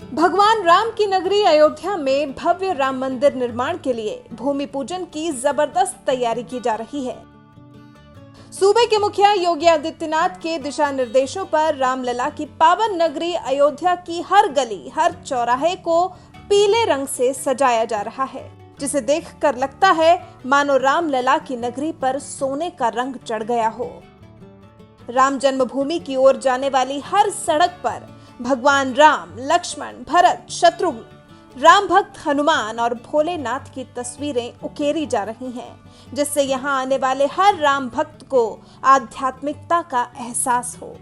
भगवान राम की नगरी अयोध्या में भव्य राम मंदिर निर्माण के लिए भूमि पूजन की जबरदस्त तैयारी की जा रही है। सूबे के मुखिया योगी आदित्यनाथ के दिशा निर्देशों पर रामलला की पावन नगरी अयोध्या की हर गली, हर चौराहे को पीले रंग से सजाया जा रहा है, जिसे देखकर लगता है मानो रामलला की नगरी पर सोने का रंग चढ़ गया हो। राम जन्मभूमि की ओर जाने वाली हर सड़क पर भगवान राम, लक्ष्मण, भरत, शत्रुघ्न, राम भक्त हनुमान और भोलेनाथ की तस्वीरें उकेरी जा रही हैं, जिससे यहां आने वाले हर राम भक्त को आध्यात्मिकता का एहसास हो।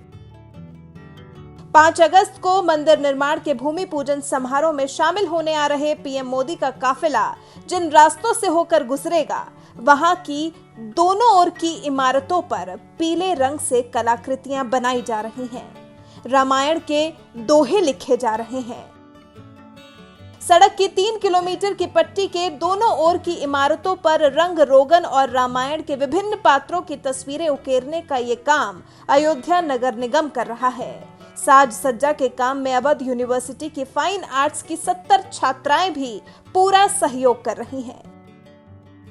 5 अगस्त को मंदिर निर्माण के भूमि पूजन समारोह में शामिल होने आ रहे पीएम मोदी का काफिला जिन रास्तों से होकर गुजरेगा, वहां की दोनों ओर की इमारतों पर पीले रंग से कलाकृतियां बनाई जा रही हैं। रामायण के दोहे लिखे जा रहे हैं। सड़क की 3 किलोमीटर की पट्टी के दोनों ओर की इमारतों पर रंग रोगन और रामायण के विभिन्न पात्रों की तस्वीरें उकेरने का ये काम अयोध्या नगर निगम कर रहा है। साज सज्जा के काम में अवध यूनिवर्सिटी की फाइन आर्ट्स की 70 छात्राएं भी पूरा सहयोग कर रही हैं।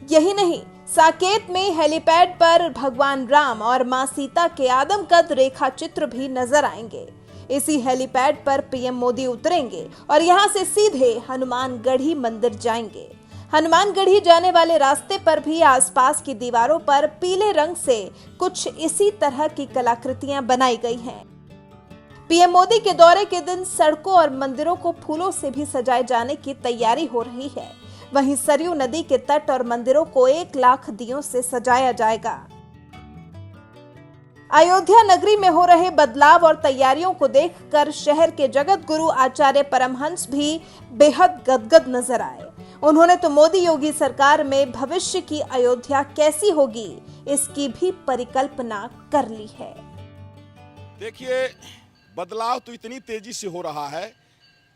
यही नहीं, साकेत में हेलीपैड पर भगवान राम और मां सीता के आदमकद रेखा चित्र भी नजर आएंगे। इसी हेलीपैड पर पीएम मोदी उतरेंगे और यहां से सीधे हनुमानगढ़ी मंदिर जाएंगे। हनुमानगढ़ी जाने वाले रास्ते पर भी आसपास की दीवारों पर पीले रंग से कुछ इसी तरह की कलाकृतियां बनाई गई हैं। पीएम मोदी के दौरे के दिन सड़कों और मंदिरों को फूलों से भी सजाए जाने की तैयारी हो रही है। वहीं सरयू नदी के तट और मंदिरों को 1 लाख दियों से सजाया जाएगा। अयोध्या नगरी में हो रहे बदलाव और तैयारियों को देखकर शहर के जगत गुरु आचार्य परमहंस भी बेहद गदगद नजर आए। उन्होंने तो मोदी योगी सरकार में भविष्य की अयोध्या कैसी होगी, इसकी भी परिकल्पना कर ली है। देखिए, बदलाव तो इतनी तेजी से हो रहा है।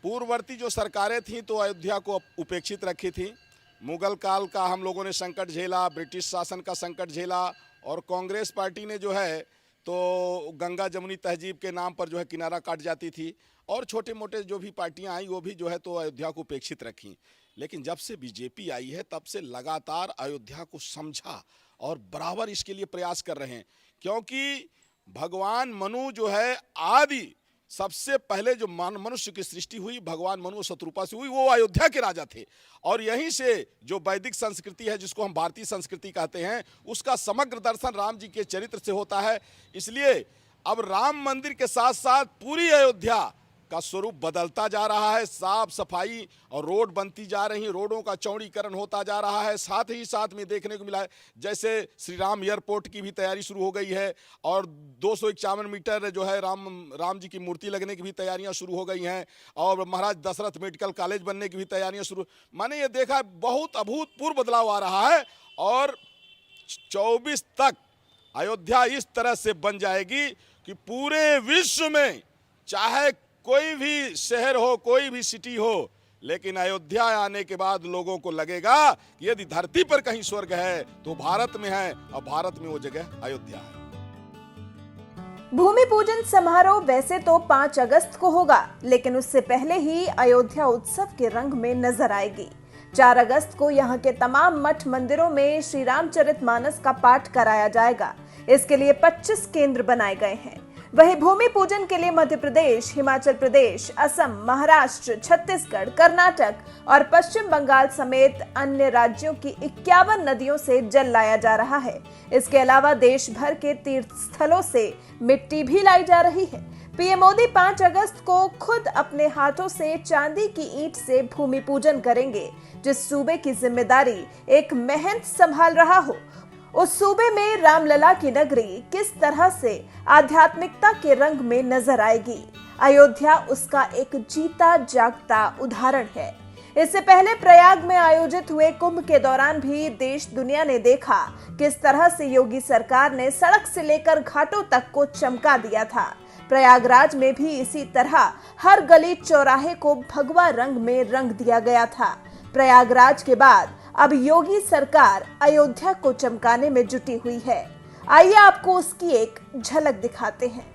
पूर्ववर्ती जो सरकारें थीं तो अयोध्या को उपेक्षित रखी थी। मुगल काल का हम लोगों ने संकट झेला, ब्रिटिश शासन का संकट झेला, और कांग्रेस पार्टी ने जो है तो गंगा जमुनी तहजीब के नाम पर जो है किनारा काट जाती थी, और छोटे मोटे जो भी पार्टियां आई वो भी जो है तो अयोध्या को उपेक्षित रखी। लेकिन जब से बीजेपी आई है तब से लगातार अयोध्या को समझा और बराबर इसके लिए प्रयास कर रहे हैं, क्योंकि भगवान मनु जो है आदि सबसे पहले जो मनुष्य की सृष्टि हुई भगवान मनु शत्रुपा से हुई, वो अयोध्या के राजा थे। और यहीं से जो वैदिक संस्कृति है, जिसको हम भारतीय संस्कृति कहते हैं, उसका समग्र दर्शन राम जी के चरित्र से होता है। इसलिए अब राम मंदिर के साथ साथ पूरी अयोध्या का स्वरूप बदलता जा रहा है। साफ सफाई और रोड बनती जा रही, रोडों का चौड़ीकरण होता जा रहा है। साथ ही साथ में देखने को मिला है जैसे श्री राम एयरपोर्ट की भी तैयारी शुरू हो गई है, और 251 मीटर जो है राम जी की मूर्ति लगने की भी तैयारियां शुरू हो गई हैं, और महाराज दशरथ मेडिकल कॉलेज बनने की भी तैयारियां शुरू। माने ये देखा बहुत अभूतपूर्व बदलाव आ रहा है, और 24 तक अयोध्या इस तरह से बन जाएगी कि पूरे विश्व में चाहे कोई भी शहर हो, कोई भी सिटी हो, लेकिन अयोध्या आने के बाद लोगों को लगेगा कि यदि धरती पर कहीं स्वर्ग है तो भारत में है, और भारत में वो जगह अयोध्या है। भूमि पूजन समारोह वैसे तो 5 अगस्त को होगा, लेकिन उससे पहले ही अयोध्या उत्सव के रंग में नजर आएगी। 4 अगस्त को यहाँ के तमाम मठ मंदिरों में श्री रामचरितमानस का पाठ कराया जाएगा। इसके लिए 25 केंद्र बनाए गए हैं। वहीं भूमि पूजन के लिए मध्य प्रदेश, हिमाचल प्रदेश, असम, महाराष्ट्र, छत्तीसगढ़, कर्नाटक और पश्चिम बंगाल समेत अन्य राज्यों की 51 नदियों से जल लाया जा रहा है। इसके अलावा देश भर के तीर्थ स्थलों से मिट्टी भी लाई जा रही है। पीएम मोदी 5 अगस्त को खुद अपने हाथों से चांदी की ईंट से भूमि पूजन करेंगे। जिस सूबे की जिम्मेदारी एक महंत संभाल रहा हो, उस सूबे में रामलला की नगरी किस तरह से आध्यात्मिकता के रंग में नजर आएगी, अयोध्या उसका एक जीता जागता उदाहरण है। इससे पहले प्रयाग में आयोजित हुए कुंभ के दौरान भी देश दुनिया ने देखा किस तरह से योगी सरकार ने सड़क से लेकर घाटों तक को चमका दिया था। प्रयागराज में भी इसी तरह हर गली चौराहे को भगवा रंग में रंग दिया गया था। प्रयागराज के बाद अब योगी सरकार अयोध्या को चमकाने में जुटी हुई है। आइए आपको उसकी एक झलक दिखाते हैं।